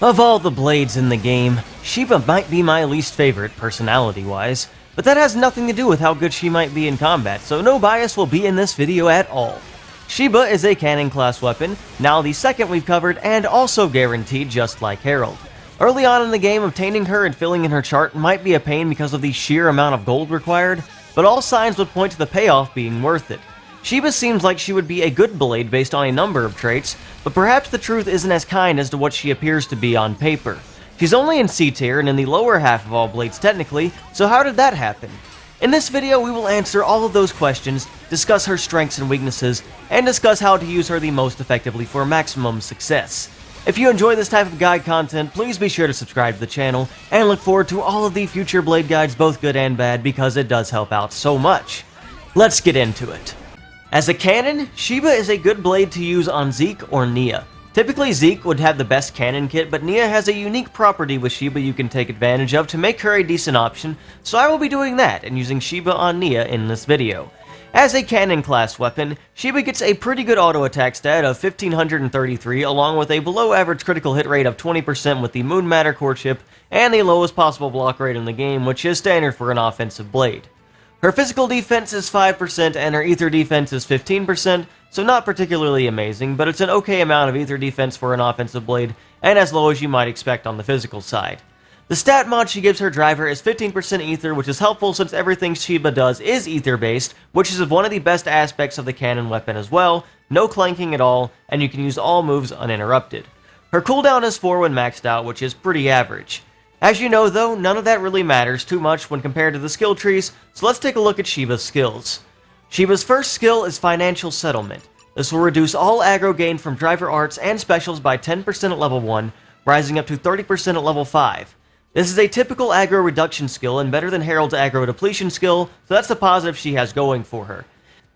Of all the blades in the game, Sheba might be my least favorite personality-wise, but that has nothing to do with how good she might be in combat, so no bias will be in this video at all. Sheba is a cannon class weapon, now the second we've covered, and also guaranteed just like Herald. Early on in the game, obtaining her and filling in her chart might be a pain because of the sheer amount of gold required, but all signs would point to the payoff being worth it. Sheba seems like she would be a good blade based on a number of traits, but perhaps the truth isn't as kind as to what she appears to be on paper. She's only in C tier and in the lower half of all blades technically, so how did that happen? In this video we will answer all of those questions, discuss her strengths and weaknesses, and discuss how to use her the most effectively for maximum success. If you enjoy this type of guide content, please be sure to subscribe to the channel, and look forward to all of the future blade guides, both good and bad, because it does help out so much. Let's get into it. As a cannon, Sheba is a good blade to use on Zeke or Nia. Typically Zeke would have the best cannon kit, but Nia has a unique property with Sheba you can take advantage of to make her a decent option, so I will be doing that and using Sheba on Nia in this video. As a cannon class weapon, Sheba gets a pretty good auto attack stat of 1533 along with a below average critical hit rate of 20% with the Moon Matter core chip and the lowest possible block rate in the game, which is standard for an offensive blade. Her physical defense is 5% and her ether defense is 15%, so not particularly amazing, but it's an okay amount of ether defense for an offensive blade, and as low as you might expect on the physical side. The stat mod she gives her driver is 15% ether, which is helpful since everything Sheba does is ether based, which is one of the best aspects of the cannon weapon as well, no clanking at all, and you can use all moves uninterrupted. Her cooldown is 4 when maxed out, which is pretty average. As you know though, none of that really matters too much when compared to the skill trees, so let's take a look at Sheba's skills. Sheba's first skill is Financial Settlement. This will reduce all aggro gained from driver arts and specials by 10% at level 1, rising up to 30% at level 5. This is a typical aggro reduction skill and better than Herald's aggro depletion skill, so that's the positive she has going for her.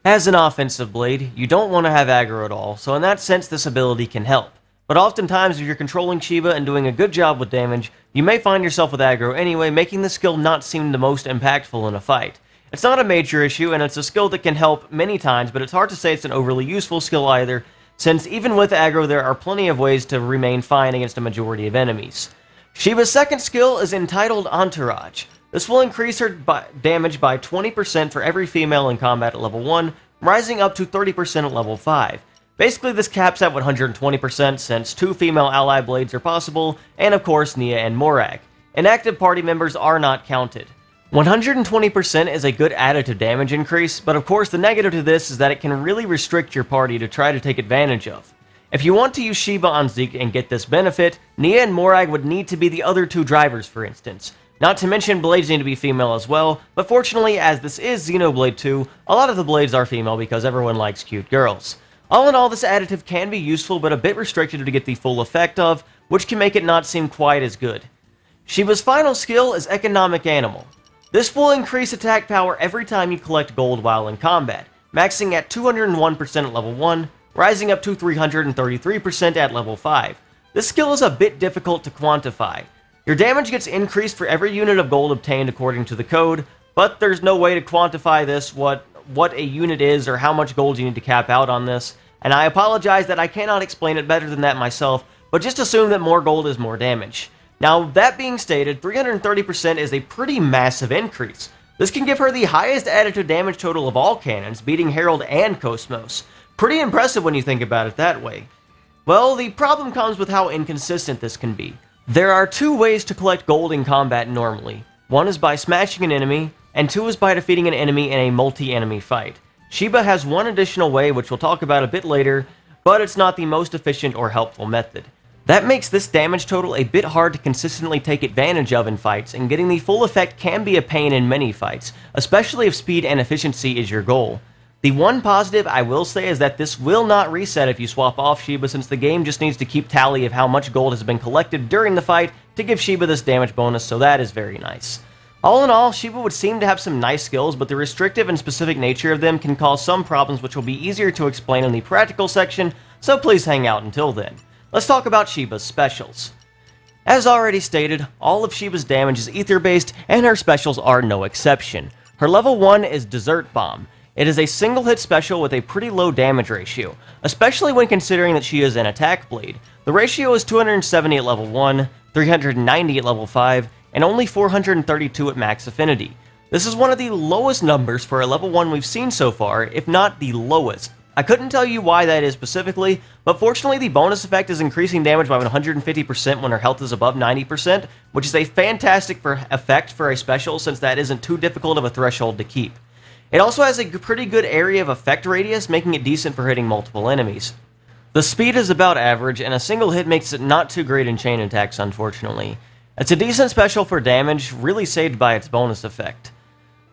As an offensive blade, you don't want to have aggro at all, so in that sense this ability can help. But oftentimes if you're controlling Sheba and doing a good job with damage, you may find yourself with aggro anyway, making the skill not seem the most impactful in a fight. It's not a major issue, and it's a skill that can help many times, but it's hard to say it's an overly useful skill either, since even with aggro there are plenty of ways to remain fine against a majority of enemies. Sheba's second skill is entitled Entourage. This will increase her damage by 20% for every female in combat at level 1, rising up to 30% at level 5. Basically, this caps at 120% since 2 female ally blades are possible, and of course Nia and Morag. Inactive party members are not counted. 120% is a good additive damage increase, but of course the negative to this is that it can really restrict your party to try to take advantage of. If you want to use Sheba on Zeke and get this benefit, Nia and Morag would need to be the other 2 drivers for instance. Not to mention blades need to be female as well, but fortunately as this is Xenoblade 2, a lot of the blades are female because everyone likes cute girls. All in all, this additive can be useful, but a bit restricted to get the full effect of, which can make it not seem quite as good. Sheba's final skill is Economic Animal. This will increase attack power every time you collect gold while in combat, maxing at 201% at level 1, rising up to 333% at level 5. This skill is a bit difficult to quantify. Your damage gets increased for every unit of gold obtained according to the code, but there's no way to quantify this, what a unit is or how much gold you need to cap out on this, and I apologize that I cannot explain it better than that myself, but just assume that more gold is more damage. Now, that being stated, 330% is a pretty massive increase. This can give her the highest additive damage total of all cannons, beating Herald and Cosmos. Pretty impressive when you think about it that way. Well, the problem comes with how inconsistent this can be. There are 2 ways to collect gold in combat normally. One is by smashing an enemy, and 2 is by defeating an enemy in a multi-enemy fight. Sheba has one additional way, which we'll talk about a bit later, but it's not the most efficient or helpful method. That makes this damage total a bit hard to consistently take advantage of in fights, and getting the full effect can be a pain in many fights, especially if speed and efficiency is your goal. The one positive I will say is that this will not reset if you swap off Sheba, since the game just needs to keep tally of how much gold has been collected during the fight to give Sheba this damage bonus, so that is very nice. All in all, Sheba would seem to have some nice skills, but the restrictive and specific nature of them can cause some problems which will be easier to explain in the practical section, so please hang out until then. Let's talk about Sheba's specials. As already stated, all of Sheba's damage is ether based, and her specials are no exception. Her level 1 is Desert Bomb. It is a single hit special with a pretty low damage ratio, especially when considering that she is an attack blade. The ratio is 270 at level 1, 390 at level 5, and only 432 at max affinity. This is one of the lowest numbers for a level 1 we've seen so far, if not the lowest. I couldn't tell you why that is specifically, but fortunately the bonus effect is increasing damage by 150% when her health is above 90%, which is a fantastic effect for a special since that isn't too difficult of a threshold to keep. It also has a pretty good area of effect radius, making it decent for hitting multiple enemies. The speed is about average, and a single hit makes it not too great in chain attacks, unfortunately. It's a decent special for damage, really saved by its bonus effect.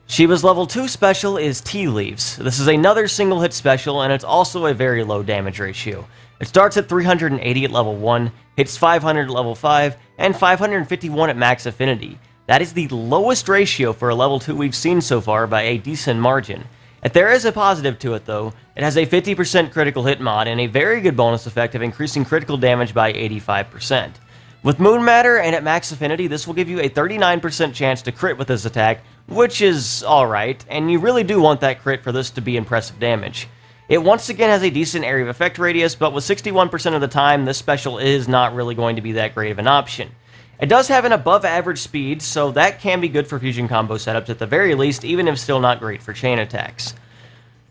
Sheba's level 2 special is Tea Leaves. This is another single hit special, and it's also a very low damage ratio. It starts at 380 at level 1, hits 500 at level 5, and 551 at max affinity. That is the lowest ratio for a level 2 we've seen so far by a decent margin. If there is a positive to it though, it has a 50% critical hit mod and a very good bonus effect of increasing critical damage by 85%. With Moon Matter and at max affinity, this will give you a 39% chance to crit with this attack, which is alright, and you really do want that crit for this to be impressive damage. It once again has a decent area of effect radius, but with 61% of the time, this special is not really going to be that great of an option. It does have an above average speed, so that can be good for fusion combo setups at the very least, even if still not great for chain attacks.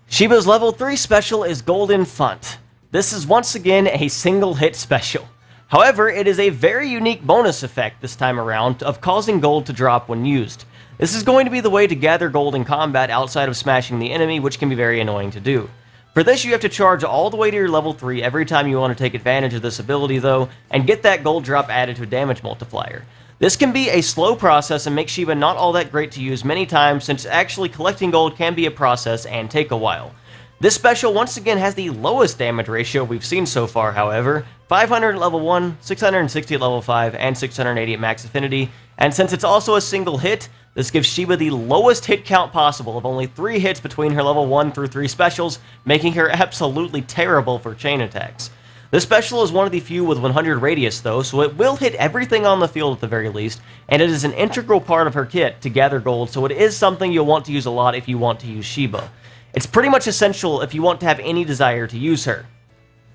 Sheba's level 3 special is Golden Font. This is once again a single hit special. However, it is a very unique bonus effect this time around of causing gold to drop when used. This is going to be the way to gather gold in combat outside of smashing the enemy, which can be very annoying to do. For this, you have to charge all the way to your level 3 every time you want to take advantage of this ability though, and get that gold drop added to a damage multiplier. This can be a slow process and make Sheba not all that great to use many times, since actually collecting gold can be a process and take a while. This special once again has the lowest damage ratio we've seen so far, however, 500 at level 1, 660 at level 5, and 680 at max affinity, and since it's also a single hit, this gives Sheba the lowest hit count possible of only 3 hits between her level 1 through 3 specials, making her absolutely terrible for chain attacks. This special is one of the few with 100 radius though, so it will hit everything on the field at the very least, and it is an integral part of her kit to gather gold, so it is something you'll want to use a lot if you want to use Sheba. It's pretty much essential if you want to have any desire to use her.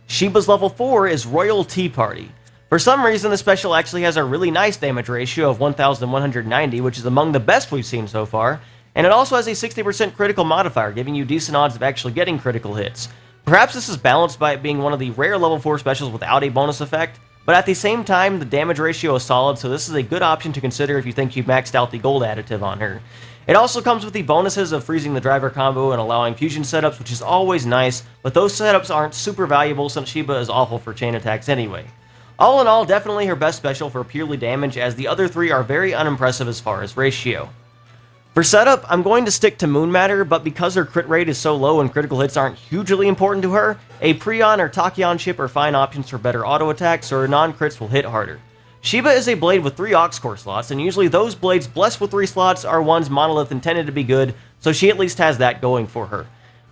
Sheba's level 4 is Royal Tea Party. For some reason, the special actually has a really nice damage ratio of 1190, which is among the best we've seen so far, and it also has a 60% critical modifier, giving you decent odds of actually getting critical hits. Perhaps this is balanced by it being one of the rare level 4 specials without a bonus effect, but at the same time, the damage ratio is solid, so this is a good option to consider if you think you've maxed out the gold additive on her. It also comes with the bonuses of freezing the driver combo and allowing fusion setups, which is always nice, but those setups aren't super valuable since Sheba is awful for chain attacks anyway. All in all, definitely her best special for purely damage, as the other 3 are very unimpressive as far as ratio. For setup, I'm going to stick to Moon Matter, but because her crit rate is so low and critical hits aren't hugely important to her, a Prion or Tachyon chip are fine options for better auto attacks, or non-crits will hit harder. Sheba is a blade with 3 aux core slots, and usually those blades blessed with 3 slots are ones Monolith intended to be good, so she at least has that going for her.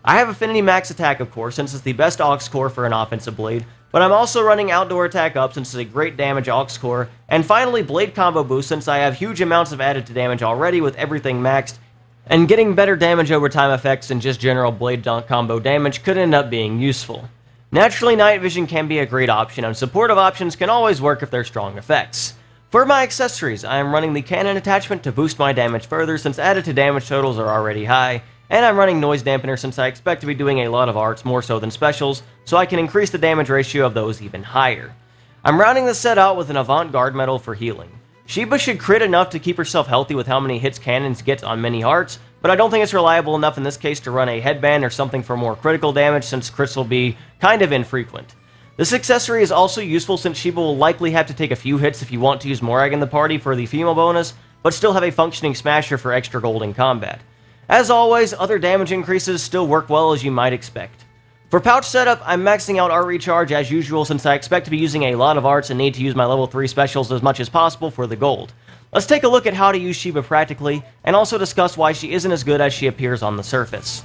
I have Affinity Max Attack, of course, since it's the best aux core for an offensive blade, but I'm also running Outdoor Attack up since it's a great damage aux core, and finally Blade Combo Boost since I have huge amounts of added to damage already with everything maxed, and getting better damage over time effects and just general blade combo damage could end up being useful. Naturally, Night Vision can be a great option, and supportive options can always work if they're strong effects. For my accessories, I am running the cannon attachment to boost my damage further since added to damage totals are already high, and I'm running Noise Dampener since I expect to be doing a lot of arts more so than specials, so I can increase the damage ratio of those even higher. I'm rounding the set out with an Avant-Garde medal for healing. Sheba should crit enough to keep herself healthy with how many hits cannons get on many hearts, but I don't think it's reliable enough in this case to run a headband or something for more critical damage since crits will be kind of infrequent. This accessory is also useful since Sheba will likely have to take a few hits if you want to use Morag in the party for the female bonus, but still have a functioning smasher for extra gold in combat. As always, other damage increases still work well as you might expect. For pouch setup, I'm maxing out art recharge as usual since I expect to be using a lot of arts and need to use my level 3 specials as much as possible for the gold. Let's take a look at how to use Sheba practically, and also discuss why she isn't as good as she appears on the surface.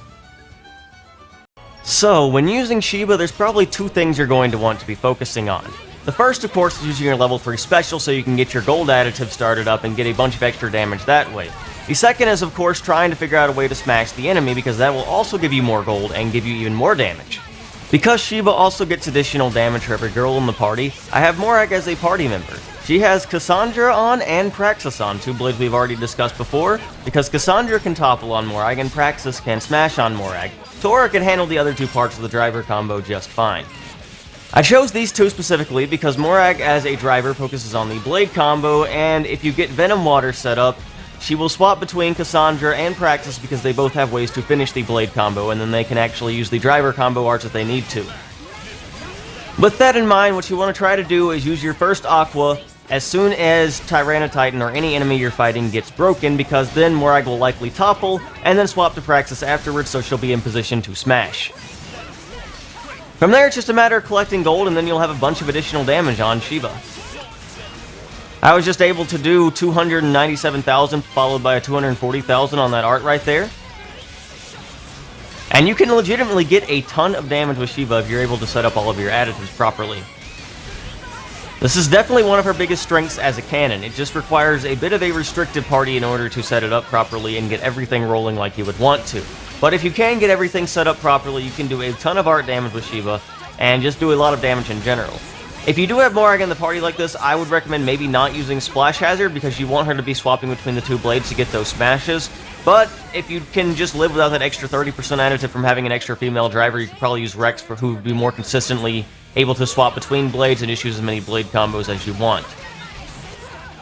So, when using Sheba, there's probably 2 things you're going to want to be focusing on. The first, of course, is using your level 3 special so you can get your gold additive started up and get a bunch of extra damage that way. The second is, of course, trying to figure out a way to smash the enemy, because that will also give you more gold and give you even more damage. Because Sheba also gets additional damage for every girl in the party, I have Morag as a party member. She has Cassandra on and Praxis on, two blades we've already discussed before, because Cassandra can topple on Morag and Praxis can smash on Morag. Tora can handle the other two parts of the driver combo just fine. I chose these two specifically because Morag as a driver focuses on the blade combo, and if you get Venom Water set up, she will swap between Cassandra and Praxis because they both have ways to finish the blade combo, and then they can actually use the driver combo arts if they need to. With that in mind, what you want to try to do is use your first Aqua as soon as Tyranititan or any enemy you're fighting gets broken, because then Morag will likely topple, and then swap to Praxis afterwards so she'll be in position to smash. From there, it's just a matter of collecting gold, and then you'll have a bunch of additional damage on Sheba. I was just able to do 297,000 followed by a 240,000 on that art right there. And you can legitimately get a ton of damage with Sheba if you're able to set up all of your additives properly. This is definitely one of her biggest strengths as a cannon. It just requires a bit of a restricted party in order to set it up properly and get everything rolling like you would want to. But if you can get everything set up properly, you can do a ton of art damage with Sheba and just do a lot of damage in general. If you do have Morag in the party like this, I would recommend maybe not using Splash Hazard because you want her to be swapping between the two blades to get those smashes. But if you can just live without that extra 30% additive from having an extra female driver, you could probably use Rex for who would be more consistently able to swap between blades and just use as many blade combos as you want.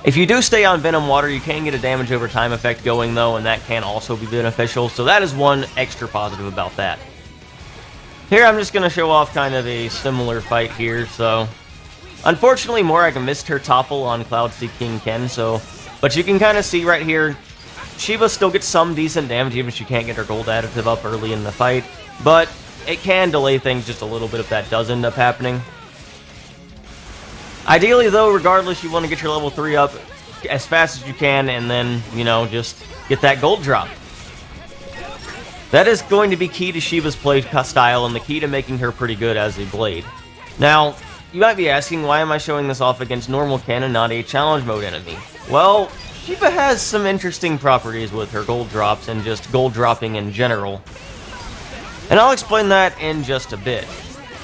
If you do stay on Venom Water, you can get a damage over time effect going though, and that can also be beneficial, so that is one extra positive about that. Here I'm just going to show off kind of a similar fight here, so... Unfortunately, Morag missed her topple on Cloud King Ken, but you can kind of see right here, Sheba still gets some decent damage even if she can't get her gold additive up early in the fight, but it can delay things just a little bit if that does end up happening. Ideally though, regardless, you want to get your level 3 up as fast as you can and then, you know, just get that gold drop. That is going to be key to Sheba's play style and the key to making her pretty good as a blade. Now, you might be asking, why am I showing this off against normal Ken and not a challenge mode enemy? Well, Sheba has some interesting properties with her gold drops and just gold dropping in general. And I'll explain that in just a bit.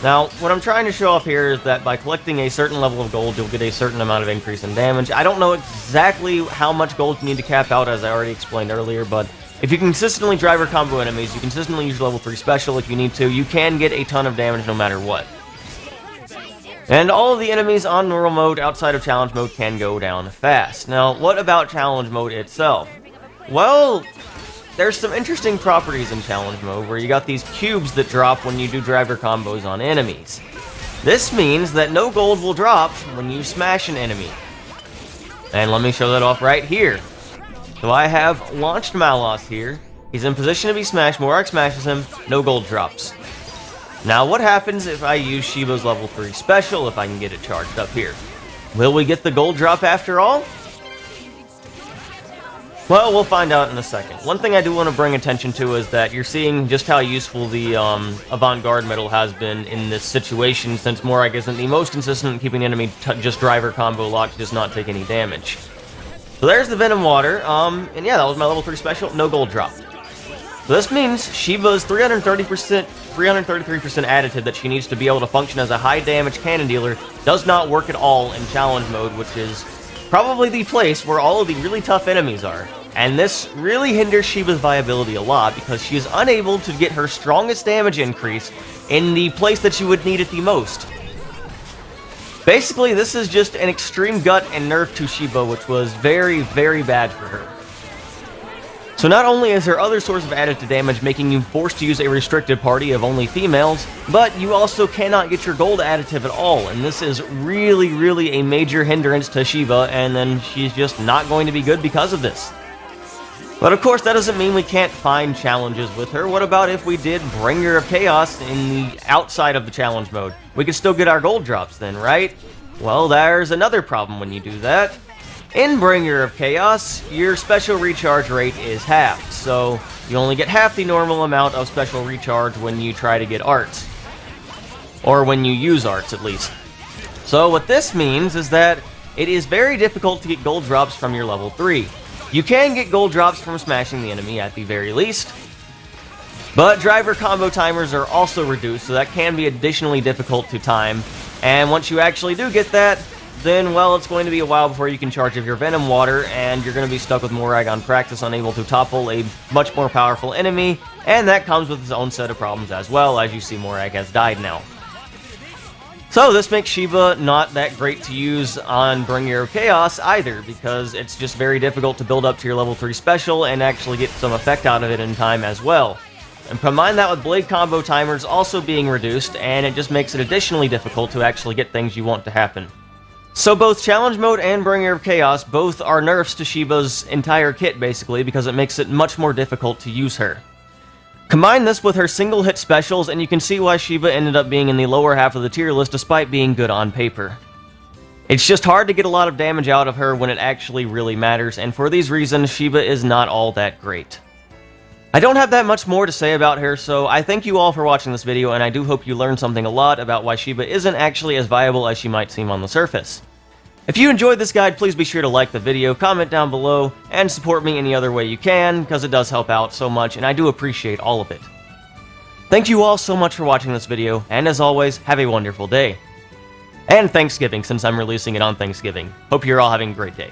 Now, what I'm trying to show off here is that by collecting a certain level of gold, you'll get a certain amount of increase in damage. I don't know exactly how much gold you need to cap out, as I already explained earlier, but if you consistently driver combo enemies, you consistently use level 3 special if you need to, you can get a ton of damage no matter what. And all of the enemies on normal mode outside of challenge mode can go down fast. Now, what about challenge mode itself? Well, there's some interesting properties in challenge mode where you got these cubes that drop when you do driver combos on enemies. This means that no gold will drop when you smash an enemy. And let me show that off right here. So I have launched Malos here. He's in position to be smashed. Morag smashes him. No gold drops. Now, what happens if I use Sheba's level 3 special if I can get it charged up here? Will we get the gold drop after all? Well, we'll find out in a second. One thing I do want to bring attention to is that you're seeing just how useful the Avant-Garde medal has been in this situation, since Morag isn't the most consistent in keeping the enemy just driver combo locked, does not take any damage. So there's the Venom Water, and yeah, that was my level 3 special, no gold drop. So this means Sheba's 333% additive that she needs to be able to function as a high damage cannon dealer does not work at all in challenge mode, which is probably the place where all of the really tough enemies are. And this really hinders Sheba's viability a lot because she is unable to get her strongest damage increase in the place that you would need it the most. Basically, this is just an extreme gut and nerf to Sheba, which was very, very bad for her. So not only is her other source of additive damage making you forced to use a restricted party of only females, but you also cannot get your gold additive at all, and this is really, really a major hindrance to Sheba, and then she's just not going to be good because of this. But of course, that doesn't mean we can't find challenges with her. What about if we did Bringer of Chaos in the outside of the challenge mode? We could still get our gold drops then, right? Well, there's another problem when you do that. In Bringer of Chaos, your special recharge rate is halved, so you only get half the normal amount of special recharge when you try to get arts. Or when you use arts, at least. So what this means is that it is very difficult to get gold drops from your level 3. You can get gold drops from smashing the enemy at the very least, but driver combo timers are also reduced, so that can be additionally difficult to time. And once you actually do get that, then, well, it's going to be a while before you can charge up your Venom Water, and you're going to be stuck with Morag on practice, unable to topple a much more powerful enemy, and that comes with its own set of problems as well. As you see, Morag has died now. So this makes Sheba not that great to use on Bring Your Chaos either, because it's just very difficult to build up to your level 3 special and actually get some effect out of it in time as well. And combine that with blade combo timers also being reduced, and it just makes it additionally difficult to actually get things you want to happen. So both Challenge Mode and Bringer of Chaos both are nerfs to Sheba's entire kit, basically, because it makes it much more difficult to use her. Combine this with her single hit specials, and you can see why Sheba ended up being in the lower half of the tier list despite being good on paper. It's just hard to get a lot of damage out of her when it actually really matters, and for these reasons, Sheba is not all that great. I don't have that much more to say about her, so I thank you all for watching this video, and I do hope you learned something a lot about why Sheba isn't actually as viable as she might seem on the surface. If you enjoyed this guide, please be sure to like the video, comment down below, and support me any other way you can, because it does help out so much, and I do appreciate all of it. Thank you all so much for watching this video, and as always, have a wonderful day. And Thanksgiving, since I'm releasing it on Thanksgiving. Hope you're all having a great day.